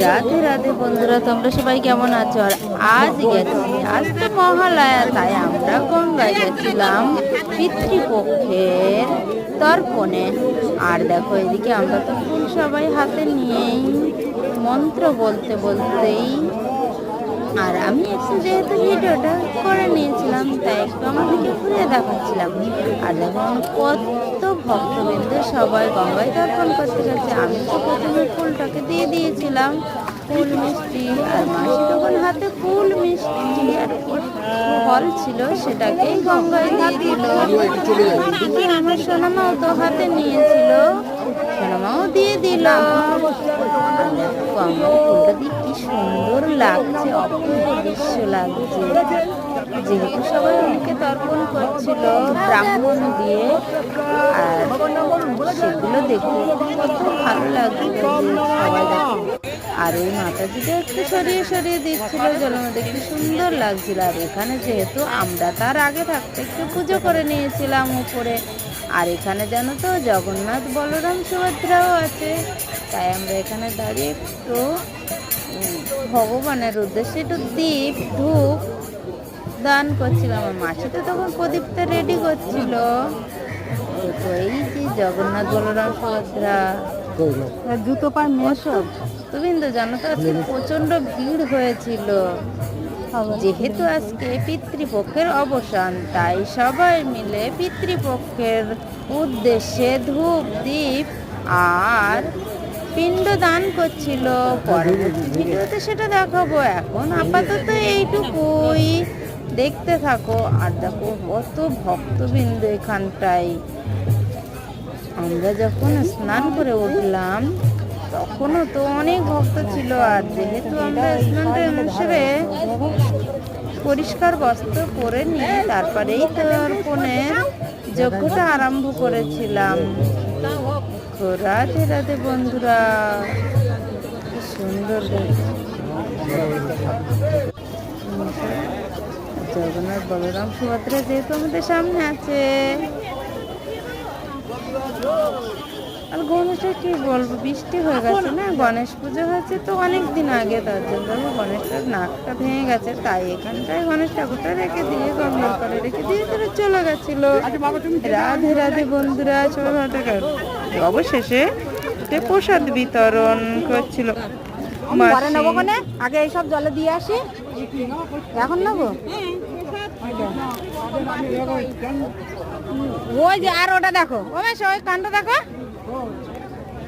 রাধে রাধে বন্ধুরা, তোমরা সবাই কেমন আছো? আর আজ তো মহালয়া, তাই আমরা গঙ্গায় গেছিলাম পিতৃপক্ষের তর্পণে। আর দেখো এদিকে আমরা তো ফুল সবাই হাতে নিয়েই মন্ত্র বলতে বলতেই, আর আমি একটু যেহেতু ভিডিওটা করে নিয়েছিলাম তাই একটু আমাদেরকে ঘুরে দেখাচ্ছিলাম। আর দেখুন কত ভক্তবৃন্দ সবাই গঙ্গায় তর্পণ করতে গেছে। আমি তো প্রথমে ফুলটাকে দিয়ে দিয়েছিলাম, ফুল মিষ্টি, আর মাসি তখন হাতে ফুল মিষ্টি আর ফল ছিল সেটাকেই গঙ্গায় দিয়ে দিল। আমার সোনামাও তো হাতে নিয়েছিল, সোনামাও দিয়ে দিল। গঙ্গার ফুলটা দিয়ে কি সুন্দর লাগছে, অপূর্ব দৃশ্য লাগছে। যেহেতু সবাই অনেকে তর্পণ করছিল ব্রাহ্মণ দিয়ে, আর সেগুলো দেখতে কত ভালো লাগছিল যে সবাই দেখে। আর ওই মাতাজিটা একটু সরিয়ে সরিয়ে দিচ্ছিল জলের মধ্যে, কি সুন্দর লাগছিল। আর এখানে যেহেতু আমরা তার আগে থাকতে একটু পুজো করে নিয়েছিলাম উপরে, আর এখানে জানো তো জগন্নাথ বলরাম সুভদ্রাও আছে, তাই আমরা এখানে দাঁড়িয়ে একটু ভগবানের উদ্দেশ্যে একটু দীপ ধূপ দান করছিলাম। আমার মাসিটা তখন প্রদীপটা রেডি করছিল। তো এই যে জগন্নাথ বলরাম সুভদ্রা জুতো পার মেসব তুমি তো জানো তো আজকে প্রচন্ড ভিড় হয়েছিল। যেহেতু আজকে পিতৃপক্ষের অবসান, তাই সবাই মিলে পিতৃপক্ষের উদ্দেশ্যে ধূপ দীপ আর পিণ্ড দান করছিল। পরবর্তী ভিডিওতে সেটা দেখাবো, এখন আপাতত এইটুকুই, দেখতে থাকো। আর দেখো কত ভক্তবৃন্দ এখানটায়। আমরা যখন স্নান করে উঠলাম তখনও তো অনেক ভক্ত ছিল। আর যেহেতু আমরা স্নানটা সেরে পরিষ্কার বস্ত্র পরে নিয়ে তারপরেই তর্পণের যজ্ঞটা আরম্ভ করেছিলাম। রাধে রাধে বন্ধুরা, কি সুন্দর জগন্নাথ বলরাম সুভদ্রা যেহেতু আমাদের সামনে আছে। আর গণেশের কি বলবো, বৃষ্টি হয়ে গেছে না, গণেশ পুজো হয়েছে তো অনেক দিন আগে, তার জন্য গণেশটার নাকটা ভেঙে গেছে, তাই এখানটায় গণেশ ঠাকুরটা রেখে দিয়ে গঙ্গার করে রেখে দিয়ে তারা চলে গেছিল। রাধে রাধে বন্ধুরা, সবাই ভালো থাকো। অবশেষে প্রসাদ বিতরণ করছিল। আগে এইসব জলে দিয়ে আসি, এখন নেবো। ওই যে আর ওটা দেখো, ওই কানটা দেখো।